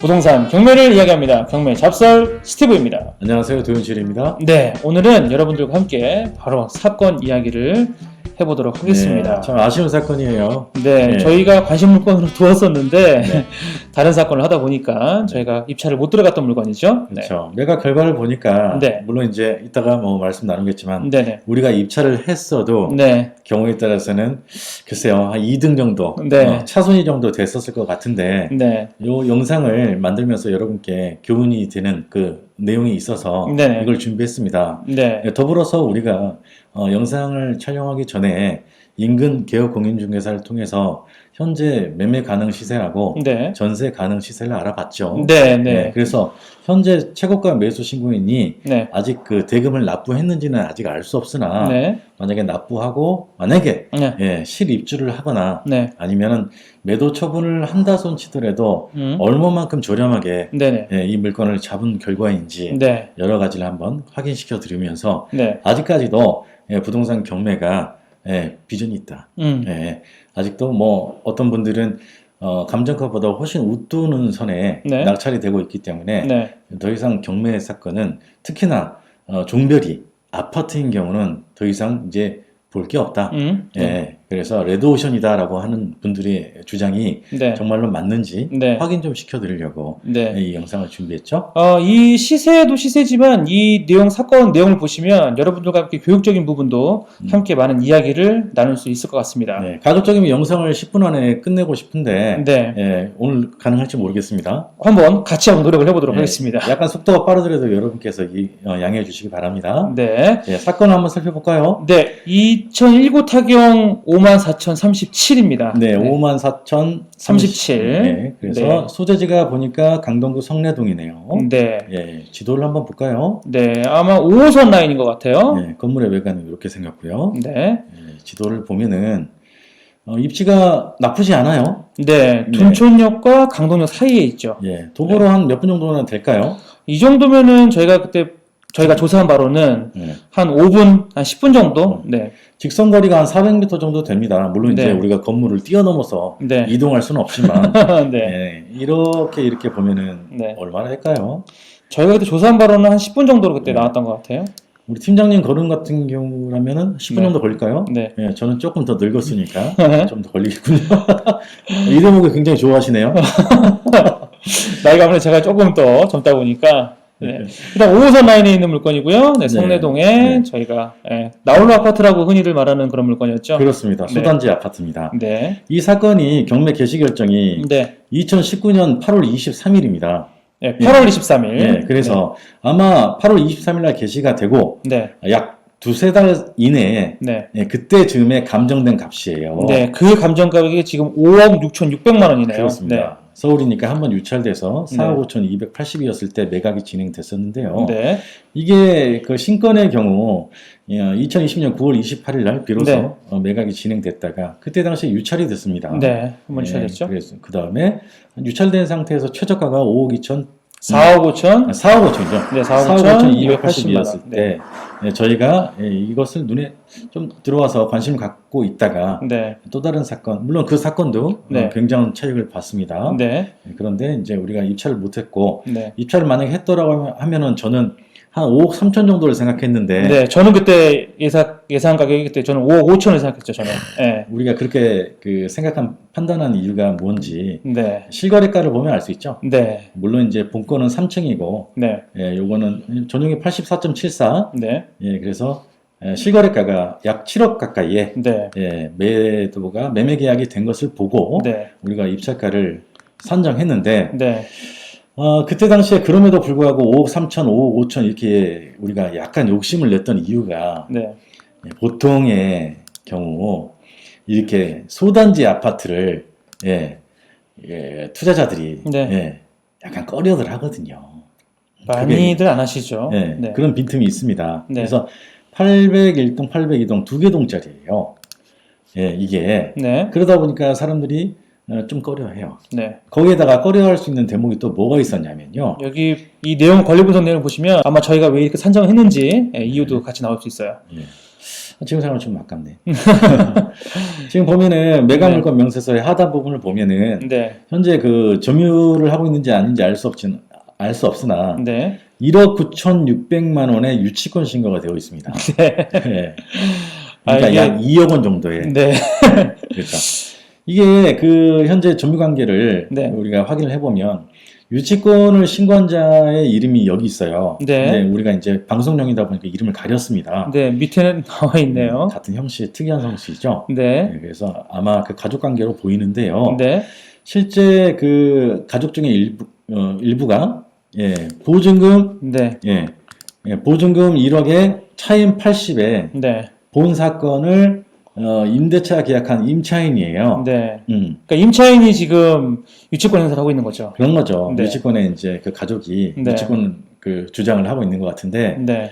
부동산 경매를 이야기합니다. 경매 잡설 스티브입니다. 안녕하세요, 도현실입니다. 네, 오늘은 여러분들과 함께 바로 사건 이야기를 해보도록 하겠습니다. 네, 참 아쉬운 사건이에요. 네, 저희가 관심 물건으로 두었었는데 네. 다른 사건을 하다 보니까 저희가 입찰을 못 들어갔던 물건이죠. 그렇죠. 내가 결과를 보니까 네. 물론 이제 이따가 뭐 말씀 나누겠지만 네네. 우리가 입찰을 했어도 네. 경우에 따라서는 글쎄요 한 2등 정도, 네. 차순위 정도 됐었을 것 같은데 네. 이 영상을 만들면서 여러분께 교훈이 되는 그 내용이 있어서 네네. 이걸 준비했습니다. 네. 더불어서 우리가 영상을 촬영하기 전에 인근 개업공인중개사를 통해서 현재 매매 가능 시세하고 네. 전세 가능 시세를 알아봤죠. 네. 네. 그래서 현재 최고가 매수 신고인이 네. 아직 그 대금을 납부했는지는 아직 알 수 없으나 네. 만약에 납부하고 만약에 네. 실입주를 하거나 네. 아니면은 매도 처분을 한다 손 치더라도 얼마만큼 저렴하게 네네. 이 물건을 잡은 결과인지 네. 여러 가지를 한번 확인시켜 드리면서 네. 아직까지도 부동산 경매가 비전이 있다. 아직도 뭐 어떤 분들은 감정가보다 훨씬 웃도는 선에 네. 낙찰이 되고 있기 때문에 네. 더 이상 경매 사건은 특히나 종별이 아파트인 경우는 더 이상 이제 볼 게 없다. 그래서 레드오션이다라고 하는 분들의 주장이 네. 정말로 맞는지 네. 확인 좀 시켜드리려고 네. 이 영상을 준비했죠. 이 시세도 시세지만 이 내용, 사건 내용을 보시면 여러분들과 함께 교육적인 부분도 함께 많은 이야기를 나눌 수 있을 것 같습니다. 네, 가급적이면 영상을 10분 안에 끝내고 싶은데 네. 오늘 가능할지 모르겠습니다. 한번 같이 한번 노력을 해보도록 하겠습니다. 약간 속도가 빠르더라도 여러분께서 양해해 주시기 바랍니다. 네. 사건을 한번 살펴볼까요? 네. 2019 타경 54,037입니다. 네, 54,037. 네, 그래서 네. 소재지가 보니까 강동구 성내동이네요. 네. 지도를 한번 볼까요? 네. 아마 5호선 라인인 것 같아요. 건물의 외관은 이렇게 생겼고요. 네. 지도를 보면은 입지가 나쁘지 않아요. 네. 둔촌역과 강동역 사이에 있죠. 도보로 한 몇 분 정도는 될까요? 이 정도면은 저희가 조사한 바로는 한 5분, 한 10분 정도? 네. 직선거리가 한 400m 정도 됩니다. 물론 이제 네. 우리가 건물을 뛰어넘어서 네. 이동할 수는 없지만 네. 이렇게 보면은 네. 얼마나 할까요? 저희가 그때 조사한 바로는 한 10분 정도로 그때 나왔던 것 같아요. 우리 팀장님 걸음 같은 경우라면은 10분 정도 걸릴까요? 네. 저는 조금 더 늙었으니까 좀 더 걸리겠군요. 이 대목을 굉장히 좋아하시네요. 나이가 아무래도 제가 조금 더 젊다 보니까 일단 5호선 라인에 있는 물건이고요. 네, 성내동에 저희가 나홀로 아파트라고 흔히들 말하는 그런 물건이었죠. 그렇습니다. 소단지 아파트입니다. 네. 이 사건이 경매 개시 결정이 2019년 8월 23일입니다. 네, 8월 23일. 그래서 아마 8월 23일 날 개시가 되고 약 두세 달 이내에 그때 즈음에 감정된 값이에요. 네, 그 감정 가격이 지금 5억 6,600만 원이네요. 그렇습니다. 서울이니까 한번 유찰돼서 4억 5,280이었을 때 매각이 진행됐었는데요. 이게 그 신건의 경우 2020년 9월 28일 날 비로소 매각이 진행됐다가 그때 당시에 유찰이 됐습니다. 네, 한번 유찰됐죠. 그래서 그 다음에 유찰된 상태에서 최저가가 5억 2천 4억 5천? 4억 5천이죠. 네, 4억 5,280이었을 때 저희가 이것을 눈에 좀 들어와서 관심을 갖고 있다가 또 다른 사건, 물론 그 사건도 굉장한 차익을 봤습니다. 그런데 이제 우리가 입찰을 못했고 입찰을 만약에 했더라고 하면은 저는 한 5억 3천 정도를 생각했는데 저는 그때 예상 가격이 그때 저는 5억 5천을 생각했죠. 저는. 우리가 그렇게 판단한 이유가 뭔지 실거래가를 보면 알 수 있죠. 물론 이제 본건은 3층이고 요거는 전용이 84.74. 그래서 실거래가가 약 7억 가까이에 매매 계약이 된 것을 보고 우리가 입찰가를 산정했는데 그때 당시에 그럼에도 불구하고 5억 3천, 5억 5천 이렇게 우리가 약간 욕심을 냈던 이유가 보통의 경우 이렇게 소단지 아파트를 투자자들이 약간 꺼려들 하거든요. 많이들 안 하시죠. 그런 빈틈이 있습니다. 그래서 801동, 802동 두 개 동짜리예요. 이게 그러다 보니까 사람들이 좀 꺼려해요. 거기에다가 꺼려할 수 있는 대목이 또 뭐가 있었냐면요. 여기 이 내용 권리 분석 내용 보시면 아마 저희가 왜 이렇게 산정했는지 이유도 같이 나올 수 있어요. 지금 생각하면 좀 아깝네. 지금 보면은 매각물건 명세서의 하단 부분을 보면은 네. 현재 그 점유를 하고 있는지 아닌지 알 수 없으나 네. 1억 9,600만 원의 유치권 신고가 되어 있습니다. 네. 네. 그러니까 약 2억 원 정도의. 네. 그러니까 이게 그 현재 점유 관계를 네. 우리가 확인을 해보면 유치권을 신고한 자의 이름이 여기 있어요. 네. 근데 우리가 이제 방송용이다 보니까 이름을 가렸습니다. 네, 밑에는 나와 있네요. 같은 형씨, 특이한 형씨죠. 네. 네. 그래서 아마 그 가족 관계로 보이는데요. 네. 실제 그 가족 중에 일부가 예, 보증금 네. 예, 보증금 1억에 차임 80에 네. 본 사건을 임대차 계약한 임차인이에요. 네. 그러니까 임차인이 지금 유치권 행사를 하고 있는 거죠. 그런 거죠. 네. 유치권에 이제 그 가족이 네. 유치권 그 주장을 하고 있는 것 같은데. 네.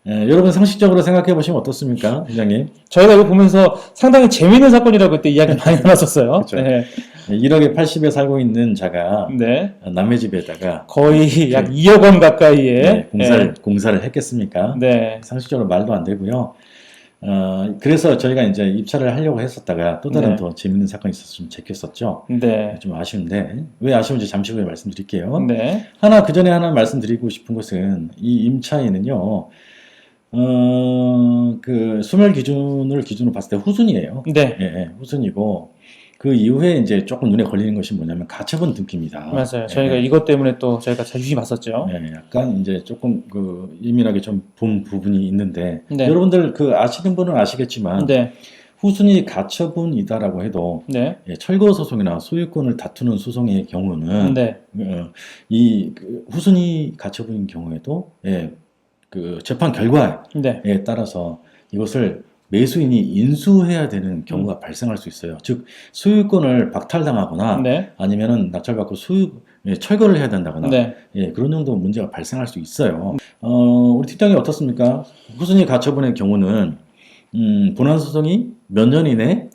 여러분 상식적으로 생각해 보시면 어떻습니까, 회장님? 저희가 이거 보면서 상당히 재미있는 사건이라고 그때 이야기 많이 나눴었어요. 그렇죠. 네. 1억에 80에 살고 있는 자가 네. 남의 집에다가 거의 약 2억 원 가까이의 공사를 했겠습니까? 네. 상식적으로 말도 안 되고요. 그래서 저희가 이제 입찰을 하려고 했었다가 또 다른 더 재밌는 사건이 있었으면 제꼈었죠. 네. 좀 아쉬운데 왜 아쉬운지 잠시 후에 말씀드릴게요. 네. 그 전에 하나 말씀드리고 싶은 것은 이 임차인은요. 그 소멸 기준으로 봤을 때 후순이에요. 네. 예, 후순이고 그 이후에 이제 조금 눈에 걸리는 것이 뭐냐면 가처분 등기입니다. 맞아요. 저희가 이것 때문에 또 저희가 자주시 봤었죠. 약간 이제 조금 그 예민하게 좀 본 부분이 있는데 네. 여러분들 그 아시는 분은 아시겠지만 네. 후순위 가처분이다라고 해도 네. 철거 소송이나 소유권을 다투는 소송의 경우는 네. 그 후순위 가처분인 경우에도 그 재판 결과에 따라서 이것을 매수인이 인수해야 되는 경우가 발생할 수 있어요. 즉 소유권을 박탈당하거나 아니면은 낙찰받고 철거를 해야 된다거나 그런 정도 문제가 발생할 수 있어요. 우리 팀장이 어떻습니까? 후순위 가처분의 경우는 본안 소송이 몇 년 이내?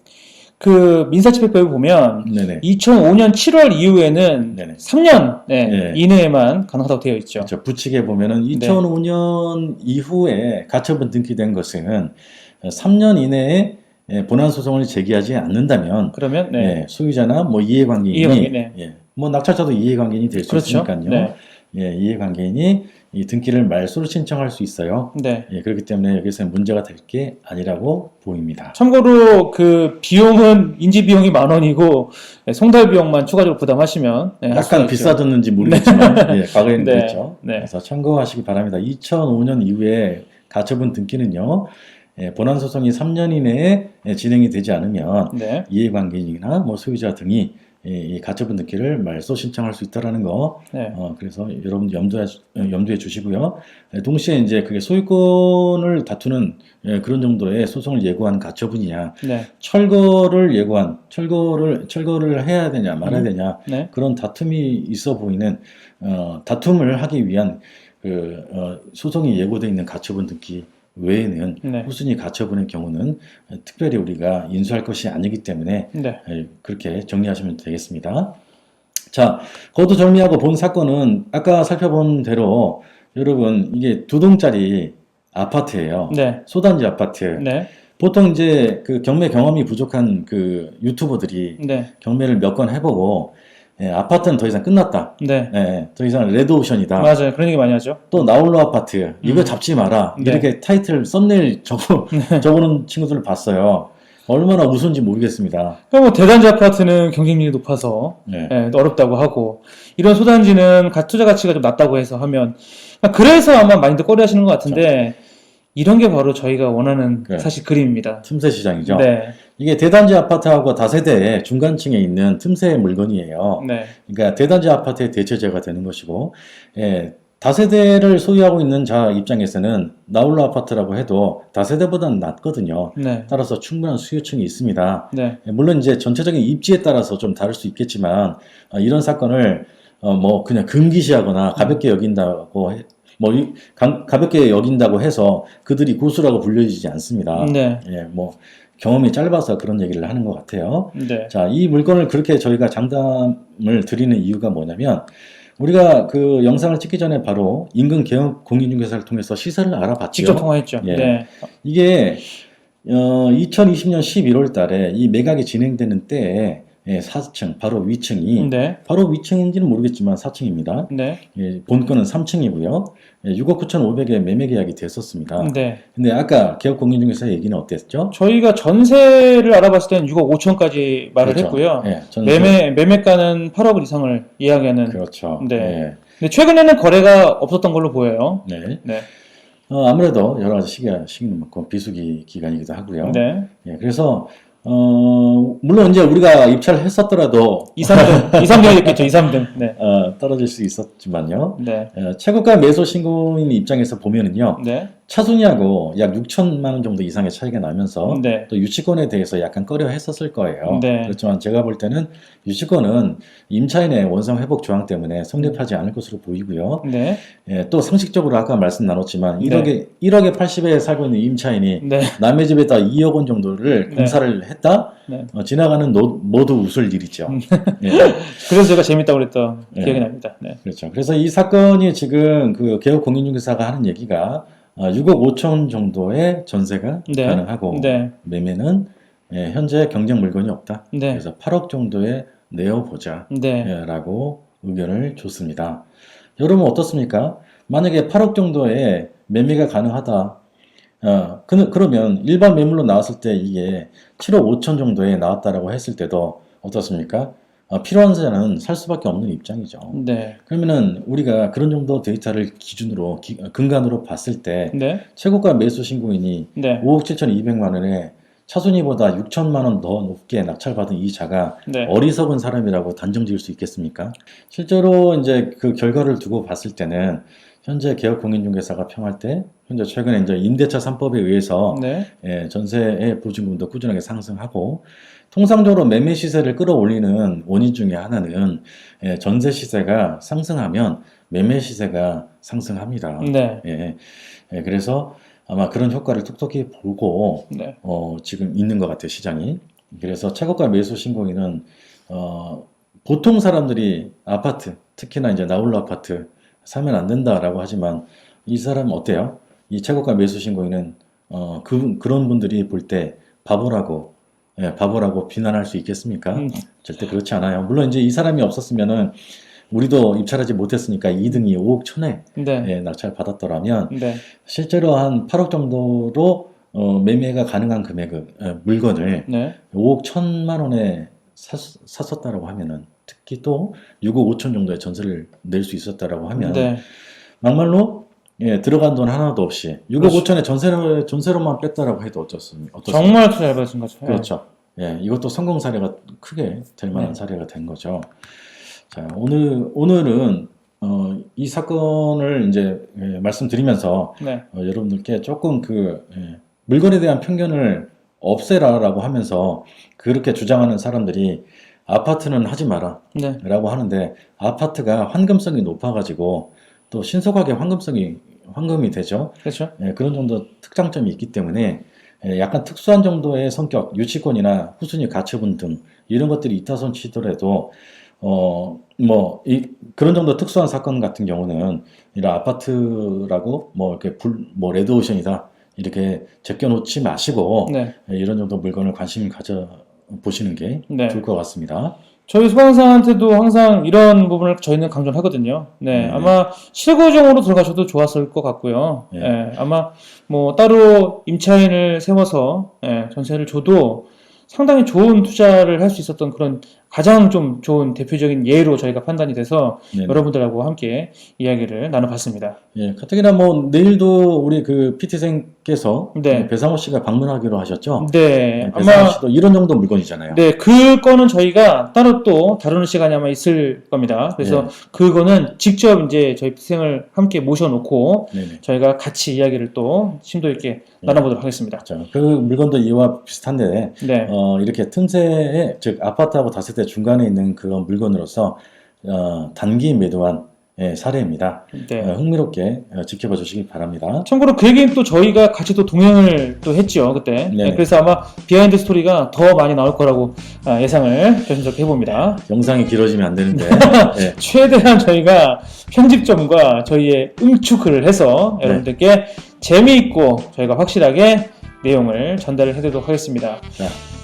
그 민사집행법에 보면 네네. 2005년 7월 이후에는 3년 이내에만 가능하다고 되어 있죠. 그렇죠. 부칙에 보면은 2005년 이후에 가처분 등기된 것은 3년 이내에 본안 소송을 제기하지 않는다면 그러면 소유자나 뭐 이해관계인이 뭐 낙찰자도 이해관계인이 될 수 있으니까요. 이해관계인이 이 등기를 말소로 신청할 수 있어요. 그렇기 때문에 여기서는 문제가 될 게 아니라고 보입니다. 참고로 그 비용은 인지 비용이 10,000원이고 송달 비용만 추가적으로 부담하시면 약간 비싸졌는지 모르겠지만 과거에는 그랬죠. 그래서 참고하시기 바랍니다. 2005년 이후에 가처분 등기는요. 본안 소송이 3년 이내에 진행이 되지 않으면 이해관계인이나 뭐 소유자 등이 이 가처분 등기를 말소 신청할 수 있다라는 거. 그래서 여러분 염두에 주시고요. 동시에 이제 그게 소유권을 다투는 그런 정도의 소송을 예고한 가처분이냐, 철거를 해야 되냐 말아야 되냐 그런 다툼이 있어 보이는 다툼을 하기 위한 그 소송이 예고되어 있는 가처분 등기 외에는 후순위 가처분의 경우는 특별히 우리가 인수할 것이 아니기 때문에 그렇게 정리하시면 되겠습니다. 자, 거두절미하고 본 사건은 아까 살펴본 대로 여러분 이게 2동짜리 아파트예요. 소단지 아파트. 보통 이제 그 경매 경험이 부족한 그 유튜버들이 경매를 몇 건 해보고 아파트는 더 이상 끝났다. 더 이상 레드오션이다. 맞아요. 그런 얘기 많이 하죠. 또 나홀로 아파트 이거 잡지 마라. 이렇게 타이틀 썸네일 적어놓은 친구들을 봤어요. 얼마나 우스운지 모르겠습니다. 그러니까 뭐 대단지 아파트는 경쟁률이 높아서 어렵다고 하고 이런 소단지는 투자 가치가 좀 낮다고 해서 하면 그래서 아마 많이들 꺼려하시는 것 같은데 이런 게 바로 저희가 원하는 사실 그림입니다. 틈새 시장이죠. 이게 대단지 아파트하고 다세대의 중간층에 있는 틈새 물건이에요. 그러니까 대단지 아파트의 대체제가 되는 것이고 다세대를 소유하고 있는 자 입장에서는 나홀로 아파트라고 해도 다세대보다는 낫거든요. 따라서 충분한 수요층이 있습니다. 물론 이제 전체적인 입지에 따라서 좀 다를 수 있겠지만 이런 사건을 뭐 그냥 금기시하거나 가볍게 여긴다고 가볍게 여긴다고 해서 그들이 고수라고 불려지지 않습니다. 뭐 경험이 짧아서 그런 얘기를 하는 것 같아요. 자, 이 물건을 그렇게 저희가 장담을 드리는 이유가 뭐냐면 우리가 그 영상을 찍기 전에 바로 인근 개업 공인중개사를 통해서 시세를 알아봤죠. 직접 통화했죠. 예. 네. 이게 2020년 11월 달에 이 매각이 진행되는 때에 4층, 바로 위층이, 네. 바로 위층인지는 모르겠지만 4층입니다. 네. 본건은 3층이고요. 6억 9,500에 매매 계약이 됐었습니다. 네. 근데 아까 개업공인중개사 얘기는 어땠죠? 저희가 전세를 알아봤을 때는 6억 5천까지 말을 그렇죠. 했고요. 네, 매매가는 8억 이상을 이야기하는. 그렇죠. 네. 네. 근데 최근에는 거래가 없었던 걸로 보여요. 네. 네. 아무래도 여러 가지 시기는 많고 비수기 기간이기도 하고요. 네. 그래서 물론 이제 우리가 입찰을 했었더라도 2, 3등, 2, 3등이었겠죠. 2, 3등. 네. 떨어질 수 있었지만요. 네. 최고가 매수 신고인 입장에서 보면은요. 네. 차순위하고 약 6천만 원 정도 이상의 차이가 나면서 네. 또 유치권에 대해서 약간 꺼려 했었을 거예요. 네. 그렇지만 제가 볼 때는 유치권은 임차인의 원상 회복 조항 때문에 성립하지 않을 것으로 보이고요. 네. 또 상식적으로 아까 말씀 나눴지만 네. 1억에 80에 살고 있는 임차인이 네. 남의 집에다 2억 원 정도를 공사를 했다? 네. 지나가는 모두 웃을 일이죠. 예. 그래서 제가 재밌다고 그랬던 네. 기억이 납니다. 네. 그렇죠. 그래서 이 사건이 지금 그 개업공인중개사가 하는 얘기가 6억 5천 정도의 전세가 네. 가능하고 네. 매매는 현재 경쟁 물건이 없다. 네. 그래서 8억 정도에 내어보자 네. 라고 의견을 줬습니다. 여러분 어떻습니까? 만약에 8억 정도의 매매가 가능하다. 그러면 일반 매물로 나왔을 때 이게 7억 5천 정도에 나왔다라고 했을 때도 어떻습니까? 필요한 자는 살 수밖에 없는 입장이죠. 네. 그러면은 우리가 그런 정도 데이터를 기준으로 근간으로 봤을 때 네. 최고가 매수 신고인이 네. 5억 7,200만 원에 차순위보다 6천만 원 더 높게 낙찰받은 이 자가 네. 어리석은 사람이라고 단정 지을 수 있겠습니까? 실제로 이제 그 결과를 두고 봤을 때는 현재 개업공인중개사가 평할 때 현재 최근에 이제 임대차 3법에 의해서 네. 전세의 보증금도 꾸준하게 상승하고 통상적으로 매매 시세를 끌어올리는 원인 중에 하나는 전세 시세가 상승하면 매매 시세가 상승합니다. 네. 그래서 아마 그런 효과를 톡톡히 보고 네. 지금 있는 것 같아요, 시장이. 그래서 최고가 매수 신고인은 보통 사람들이 아파트, 특히나 이제 나홀로 아파트 사면 안 된다라고 하지만 이 사람은 어때요? 이 최고가 매수 신고인은 그런 분들이 볼 때 바보라고 비난할 수 있겠습니까? 절대 그렇지 않아요. 물론 이제 이 사람이 없었으면은 우리도 입찰하지 못했으니까 2등이 5억 1천에 네. 낙찰 받았더라면 네. 실제로 한 8억 정도로 매매가 가능한 물건을 네. 5억 1천만 원에 샀었다라고 하면은 특히 또 6억 5천 정도의 전세를 낼 수 있었다라고 하면 네. 막말로 들어간 돈 하나도 없이 6억 5천에 전세로만 뺐다라고 해도 어떻습니까? 정말 잘 받으신 거죠. 그렇죠. 이것도 성공 사례가 크게 될 만한 사례가 된 거죠. 자, 오늘은 이 사건을 이제 말씀드리면서 네. 여러분들께 조금 물건에 대한 편견을 없애라라고 하면서 그렇게 주장하는 사람들이 아파트는 하지 마라 라고 하는데 아파트가 환금성이 높아가지고 또 신속하게 환금이 되죠. 그렇죠. 그런 정도 특장점이 있기 때문에 약간 특수한 정도의 성격, 유치권이나 후순위 가처분 등 이런 것들이 있다손 치더라도 그런 정도 특수한 사건 같은 경우는 이런 아파트라고 이렇게 레드오션이다 이렇게 제껴놓지 마시고 네. 이런 정도 물건을 관심 가져 보시는 게 좋을 것 같습니다. 저희 소방사한테도 항상 이런 부분을 저희는 강조를 하거든요. 네. 아마 실거주용으로 들어가셔도 좋았을 것 같고요. 아마 따로 임차인을 세워서 전세를 줘도 상당히 좋은 투자를 할 수 있었던 그런 가장 좀 좋은 대표적인 예로 저희가 판단이 돼서 여러분들하고 함께 이야기를 나눠봤습니다. 가뜩이나 내일도 우리 PT생께서 배상호 씨가 방문하기로 하셨죠? 네. 배상호 씨도 이런 정도 물건이잖아요. 네, 그거는 저희가 따로 또 다루는 시간이 아마 있을 겁니다. 그래서 그거는 직접 이제 저희 PT생을 함께 모셔놓고 저희가 같이 이야기를 또 심도 있게 나눠보도록 하겠습니다. 자, 그 물건도 이와 비슷한데 이렇게 틈새에 즉 아파트하고 다세대 중간에 있는 그런 물건으로서 단기 매도한 사례입니다. 네. 흥미롭게 지켜봐 주시기 바랍니다. 참고로 그 얘기는 또 저희가 같이 또 동행을 또 했죠, 그때. 네. 그래서 아마 비하인드 스토리가 더 많이 나올 거라고 예상을 조심스럽게 해봅니다. 영상이 길어지면 안 되는데. 네. 최대한 저희가 편집점과 저희의 응축을 해서 여러분들께 재미있고 저희가 확실하게 내용을 전달을 해드리도록 하겠습니다.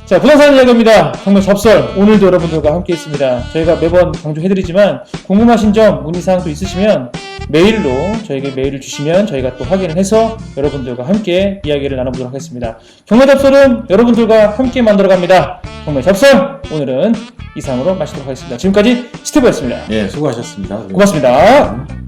자, 부동산 이야기입니다. 정말 접설 오늘도 여러분들과 함께 있습니다. 저희가 매번 강조해드리지만 궁금하신 점, 문의사항도 있으시면 메일로 저에게 메일을 주시면 저희가 또 확인을 해서 여러분들과 함께 이야기를 나눠보도록 하겠습니다. 경매 접설은 여러분들과 함께 만들어갑니다. 경매 접설 오늘은 이상으로 마치도록 하겠습니다. 지금까지 스티브였습니다. 수고하셨습니다. 고맙습니다.